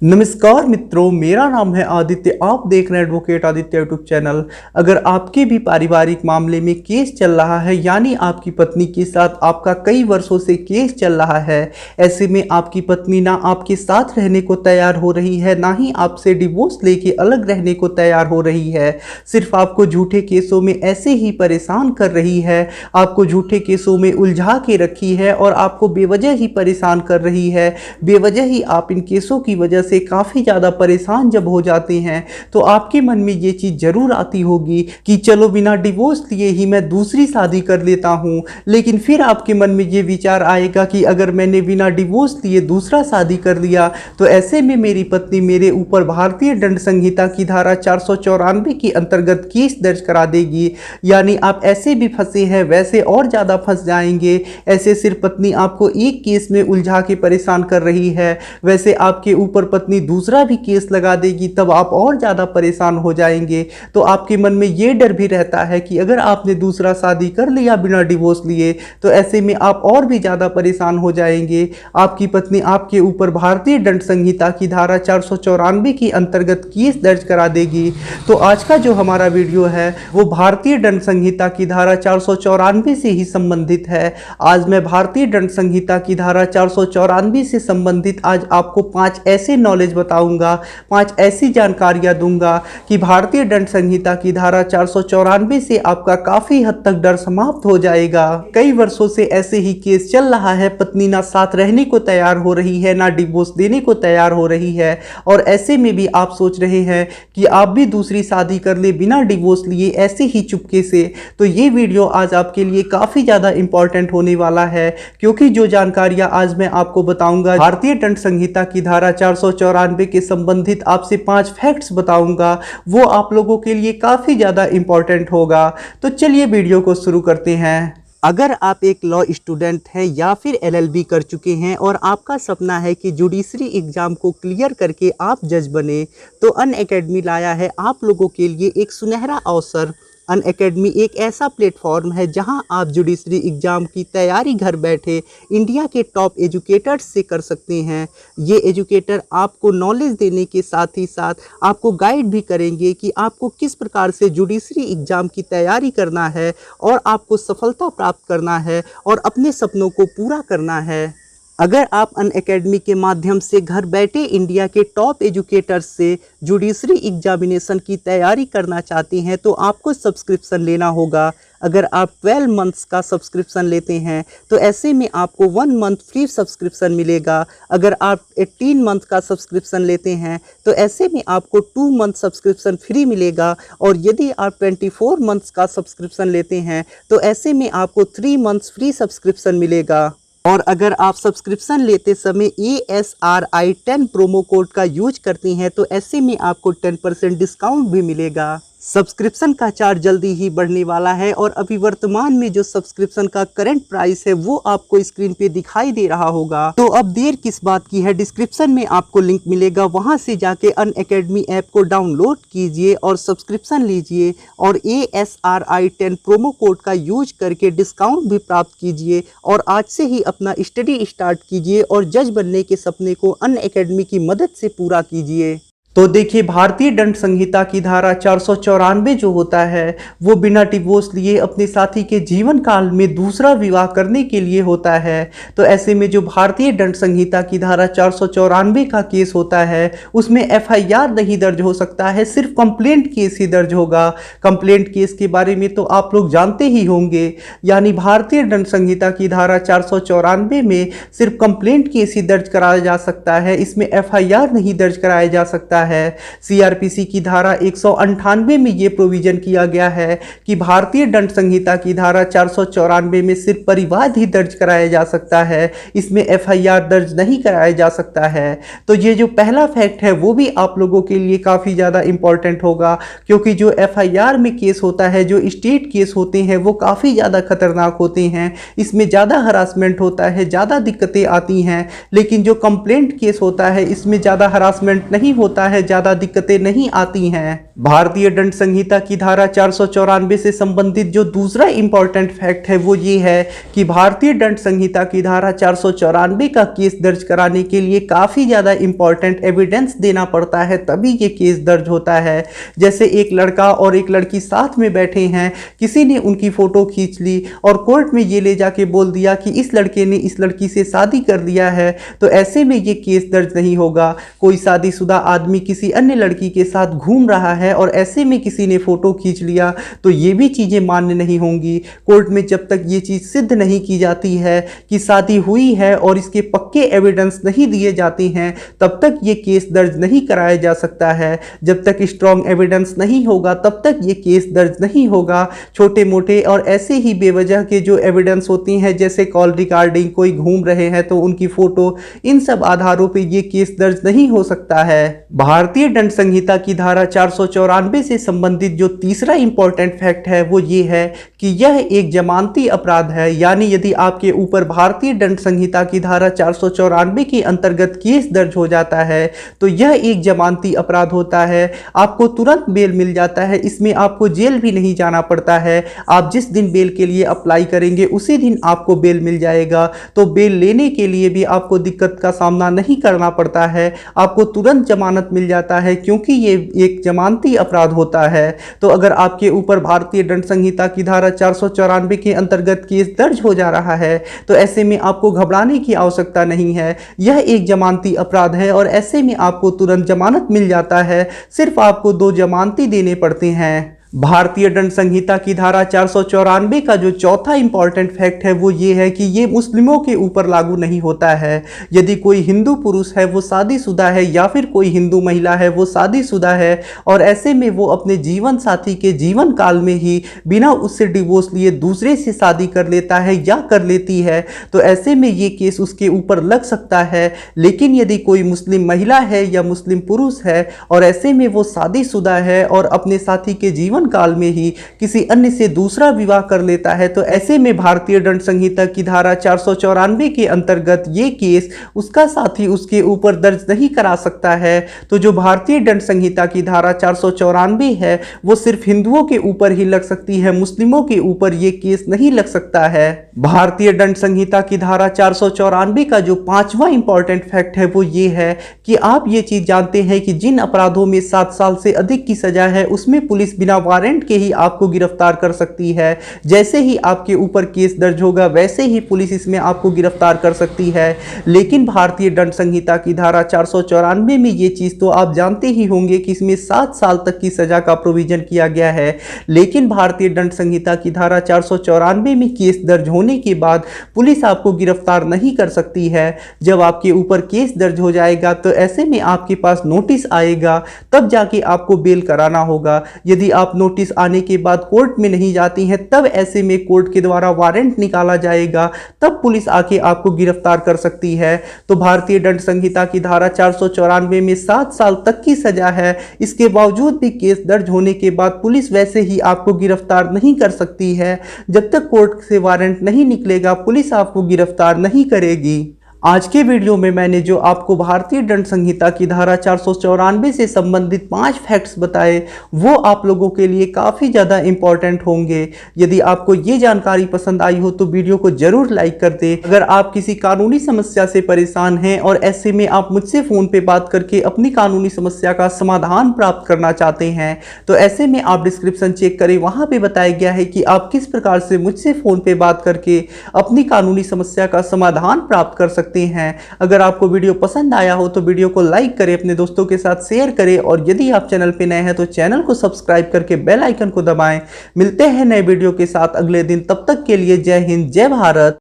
नमस्कार मित्रों, मेरा नाम है आदित्य। आप देख रहे हैं एडवोकेट आदित्य यूट्यूब चैनल। अगर आपके भी पारिवारिक मामले में केस चल रहा है, यानी आपकी पत्नी के साथ आपका कई वर्षों से केस चल रहा है, ऐसे में आपकी पत्नी ना आपके साथ रहने को तैयार हो रही है, ना ही आपसे डिवोर्स लेके अलग रहने को तैयार हो रही है, सिर्फ आपको झूठे केसों में ऐसे ही परेशान कर रही है, आपको झूठे केसों में उलझा के रखी है और आपको बेवजह ही परेशान कर रही है। बेवजह ही आप इन केसों की वजह से काफ़ी ज़्यादा परेशान जब हो जाते हैं तो आपके मन में ये चीज़ ज़रूर आती होगी कि चलो बिना डिवोर्स लिए ही मैं दूसरी शादी कर लेता हूँ। लेकिन फिर आपके मन में ये विचार आएगा कि अगर मैंने बिना डिवोर्स लिए दूसरा शादी कर लिया तो ऐसे में मेरी पत्नी मेरे ऊपर भारतीय दंड संहिता की धारा 494 के अंतर्गत केस दर्ज करा देगी। यानी आप ऐसे भी फंसे हैं वैसे और ज़्यादा फंस जाएंगे। ऐसे सिर्फ पत्नी आपको एक केस में उलझा के परेशान कर रही है, वैसे आपके ऊपर पत्नी दूसरा भी केस लगा देगी, तब आप और ज़्यादा परेशान हो जाएंगे। तो आपके मन में ये डर भी रहता है कि अगर आपने दूसरा शादी कर लिया बिना डिवोर्स लिए तो ऐसे में आप और भी ज़्यादा परेशान हो जाएंगे। आपकी पत्नी आपके ऊपर भारतीय दंड संहिता की धारा 494 के अंतर्गत केस दर्ज करा देगी। तो आज का जो हमारा वीडियो है वो भारतीय दंड संहिता की धारा 494 से ही संबंधित है। आज मैं भारतीय दंड संहिता की धारा 494 से संबंधित आज आपको 5 ऐसे नॉलेज बताऊंगा, 5 ऐसी जानकारियां दूंगा कि भारतीय दंड संहिता की धारा 494 से आपका काफी हद तक डर समाप्त हो जाएगा। कई वर्षों से ऐसे ही केस चल रहा है, पत्नी ना साथ रहने को तैयार हो रही है, ना डिवोर्स देने को तैयार हो रही है, और ऐसे में भी आप सोच रहे हैं कि आप भी दूसरी शादी कर ले बिना डिवोर्स लिए ऐसे ही चुपके से। तो ये वीडियो आज आपके लिए काफी ज्यादा इंपॉर्टेंट होने वाला है, क्योंकि जो जानकारियां आज मैं आपको बताऊंगा भारतीय दंड संहिता की धारा 494 के संबंधित आपसे 5 फैक्ट्स बताऊंगा, वो आप लोगों के लिए काफी ज्यादा इंपॉर्टेंट होगा। तो चलिए वीडियो को शुरू करते हैं। अगर आप एक लॉ स्टूडेंट हैं या फिर LLB कर चुके हैं और आपका सपना है कि जुडिशरी एग्ज़ाम को क्लियर करके आप जज बने, तो अनअकैडमी लाया है आप लोगों के लिए एक सुनहरा अवसर। अनअकैडमी एक ऐसा प्लेटफॉर्म है जहां आप जुडिशरी एग्ज़ाम की तैयारी घर बैठे इंडिया के टॉप एजुकेटर्स से कर सकते हैं। ये एजुकेटर आपको नॉलेज देने के साथ ही साथ आपको गाइड भी करेंगे कि आपको किस प्रकार से जुडिशरी एग्ज़ाम की तैयारी करना है और आपको सफलता प्राप्त करना है और अपने सपनों को पूरा करना है। अगर आप अनअकैडमी के माध्यम से घर बैठे इंडिया के टॉप एजुकेटर्स से जुडिशरी एग्जामिनेशन की तैयारी करना चाहते हैं तो आपको सब्सक्रिप्शन लेना होगा। अगर आप 12 मंथ्स का सब्सक्रिप्शन लेते हैं तो ऐसे में आपको 1 मंथ फ्री सब्सक्रिप्शन मिलेगा। अगर आप 18 मंथ का सब्सक्रिप्शन लेते हैं तो ऐसे में आपको 2 मंथ सब्सक्रिप्शन फ्री मिलेगा। और यदि आप 24 मंथ्स का सब्सक्रिप्शन लेते हैं तो ऐसे में आपको 3 मंथ्स फ्री सब्सक्रिप्शन मिलेगा। और अगर आप सब्सक्रिप्शन लेते समय ASRI 10 प्रोमो कोड का यूज करते हैं तो ऐसे में आपको 10% डिस्काउंट भी मिलेगा। सब्सक्रिप्शन का चार्ज जल्दी ही बढ़ने वाला है और अभी वर्तमान में जो सब्सक्रिप्शन का करंट प्राइस है वो आपको स्क्रीन पे दिखाई दे रहा होगा। तो अब देर किस बात की है, डिस्क्रिप्शन में आपको लिंक मिलेगा, वहां से जाके अनअकैडमी ऐप को डाउनलोड कीजिए और सब्सक्रिप्शन लीजिए और ASRI 10 प्रोमो कोड का यूज करके डिस्काउंट भी प्राप्त कीजिए और आज से ही अपना स्टडी स्टार्ट कीजिए और जज बनने के सपने को अनअकैडमी की मदद से पूरा कीजिए। तो देखिए, भारतीय दंड संहिता की धारा 494 जो होता है वो बिना डिवोर्स लिए अपने साथी के जीवन काल में दूसरा विवाह करने के लिए होता है। तो ऐसे में जो भारतीय दंड संहिता की धारा 494 का केस होता है उसमें FIR नहीं दर्ज हो सकता है, सिर्फ कंप्लेंट केस ही दर्ज होगा। कंप्लेंट केस के बारे में तो आप लोग जानते ही होंगे, यानी भारतीय दंड संहिता की धारा 494 में सिर्फ कंप्लेंट केस ही दर्ज कराया जा सकता है, इसमें FIR नहीं दर्ज कराया जा सकता है। CRPC की धारा 198 में यह प्रोविजन किया गया है कि भारतीय दंड संहिता की धारा 494 में सिर्फ परिवाद ही दर्ज कराया जा सकता है, इसमें FIR दर्ज नहीं कराया जा सकता है। तो ये जो पहला फैक्ट है वो भी आप लोगों के लिए काफ़ी ज़्यादा इंपॉर्टेंट होगा, क्योंकि जो FIR में केस होता है, जो स्टेट केस होते हैं वो काफ़ी ज़्यादा खतरनाक होते हैं, इसमें ज़्यादा हरासमेंट होता है, ज़्यादा दिक्कतें आती हैं। लेकिन जो कंप्लेंट केस होता है इसमें ज़्यादा हरासमेंट नहीं होता है, ज्यादा दिक्कतें नहीं आती हैं। भारतीय दंड संहिता की धारा 494 से संबंधित जो दूसरा इंपॉर्टेंट फैक्ट है वो ये है कि भारतीय दंड संहिता की धारा 494 का केस दर्ज कराने के लिए काफी ज्यादा इंपॉर्टेंट एविडेंस देना पड़ता है, तभी ये केस दर्ज होता है। जैसे एक लड़का और एक लड़की साथ में बैठे हैं, किसी ने उनकी फोटो खींच ली और कोर्ट में ये ले जाके बोल दिया कि इस लड़के ने इस लड़की से शादी कर लिया है, तो ऐसे में ये केस दर्ज नहीं होगा। कोई शादीशुदा आदमी किसी अन्य लड़की के साथ घूम रहा है और ऐसे में किसी ने फोटो खींच लिया, तो ये भी चीजें मान्य नहीं होंगी। कोर्ट में जब तक ये चीज सिद्ध नहीं की जाती है कि शादी हुई है और इसके पक्के एविडेंस नहीं दिए जाते हैं, तब तक ये केस दर्ज नहीं कराया जा सकता है। जब तक स्ट्रॉन्ग एविडेंस नहीं होगा तब तक ये केस दर्ज नहीं होगा। छोटे मोटे और ऐसे ही बेवजह के जो एविडेंस होती हैं, जैसे कॉल रिकॉर्डिंग, कोई घूम रहे हैं तो उनकी फोटो, इन सब आधारों पे ये केस दर्ज नहीं हो सकता है। भारतीय दंड संहिता की धारा 494 से संबंधित जो तीसरा इंपॉर्टेंट फैक्ट है वो ये है कि यह एक जमानती अपराध है। यानी यदि आपके ऊपर भारतीय दंड संहिता की धारा 494 के अंतर्गत केस दर्ज हो जाता है तो यह एक जमानती अपराध होता है। आपको तुरंत बेल मिल जाता है, इसमें आपको जेल भी नहीं जाना पड़ता है। आप जिस दिन बेल के लिए अप्लाई करेंगे उसी दिन आपको बेल मिल जाएगा। तो बेल लेने के लिए भी आपको दिक्कत का सामना नहीं करना पड़ता है, आपको तुरंत जमानत मिल जाता है, क्योंकि ये एक जमानती अपराध होता है। तो अगर आपके ऊपर भारतीय दंड संहिता की धारा 494 के अंतर्गत केस दर्ज हो जा रहा है तो ऐसे में आपको घबराने की आवश्यकता नहीं है। यह एक जमानती अपराध है और ऐसे में आपको तुरंत जमानत मिल जाता है। सिर्फ आपको 2 जमानती देने पड़ते हैं। भारतीय दंड संहिता की धारा 494 का जो चौथा इंपॉर्टेंट फैक्ट है वो ये है कि ये मुस्लिमों के ऊपर लागू नहीं होता है। यदि कोई हिंदू पुरुष है वो शादीशुदा है या फिर कोई हिंदू महिला है वो शादीशुदा है और ऐसे में वो अपने जीवन साथी के जीवन काल में ही बिना उससे डिवोर्स लिए दूसरे से शादी कर लेता है या कर लेती है, तो ऐसे में ये केस उसके ऊपर लग सकता है। लेकिन यदि कोई मुस्लिम महिला है या मुस्लिम पुरुष है और ऐसे में वो शादीशुदा है और अपने साथी के जीवन काल में ही किसी अन्य से दूसरा विवाह कर लेता है, तो ऐसे में भारतीय दंड संहिता की धारा 494 के अंतर्गत ये केस उसका साथी उसके ऊपर दर्ज नहीं करा सकता है। तो जो भारतीय दंड संहिता की धारा 494 है वो सिर्फ हिंदुओं के ऊपर ही लग सकती है, मुस्लिमों के ऊपर ये केस नहीं लग सकता है। भारतीय दंड संहिता की धारा 494 का जो 5वां इंपॉर्टेंट फैक्ट है वो ये है कि आप ये चीज जानते हैं कि जिन अपराधों में 7 साल से अधिक की सजा है उसमें पुलिस बिना वारंट के ही आपको गिरफ्तार कर सकती है। जैसे ही आपके ऊपर केस दर्ज होगा वैसे ही पुलिस इसमें आपको गिरफ्तार कर सकती है। लेकिन भारतीय दंड संहिता की धारा 494 में ये चीज तो आप जानते ही होंगे कि इसमें 7 साल तक की सजा का प्रोविजन किया गया है। लेकिन भारतीय दंड संहिता की धारा 494 में केस दर्ज होने के बाद पुलिस आपको गिरफ्तार नहीं कर सकती है। जब आपके ऊपर केस दर्ज हो जाएगा तो ऐसे में आपके पास नोटिस आएगा, तब जाके आपको बेल कराना होगा। यदि आप नोटिस आने के बाद कोर्ट में नहीं जाती हैं तब ऐसे में कोर्ट के द्वारा वारंट निकाला जाएगा, तब पुलिस आके आपको गिरफ्तार कर सकती है। तो भारतीय दंड संहिता की धारा 494 में 7 साल तक की सजा है, इसके बावजूद भी केस दर्ज होने के बाद पुलिस वैसे ही आपको गिरफ्तार नहीं कर सकती है। जब तक कोर्ट से वारंट नहीं निकलेगा पुलिस आपको गिरफ्तार नहीं करेगी। आज के वीडियो में मैंने जो आपको भारतीय दंड संहिता की धारा 494 से संबंधित 5 फैक्ट्स बताए वो आप लोगों के लिए काफ़ी ज़्यादा इंपॉर्टेंट होंगे। यदि आपको ये जानकारी पसंद आई हो तो वीडियो को ज़रूर लाइक कर दें। अगर आप किसी कानूनी समस्या से परेशान हैं और ऐसे में आप मुझसे फ़ोन पे बात करके अपनी कानूनी समस्या का समाधान प्राप्त करना चाहते हैं तो ऐसे में आप डिस्क्रिप्शन चेक करें, वहाँ पर बताया गया है कि आप किस प्रकार से मुझसे फ़ोन पर बात करके अपनी कानूनी समस्या का समाधान प्राप्त कर सकते हैं। अगर आपको वीडियो पसंद आया हो तो वीडियो को लाइक करें, अपने दोस्तों के साथ शेयर करें और यदि आप चैनल पे नए हैं तो चैनल को सब्सक्राइब करके बेल आइकन को दबाएं। मिलते हैं नए वीडियो के साथ अगले दिन, तब तक के लिए जय हिंद, जय भारत।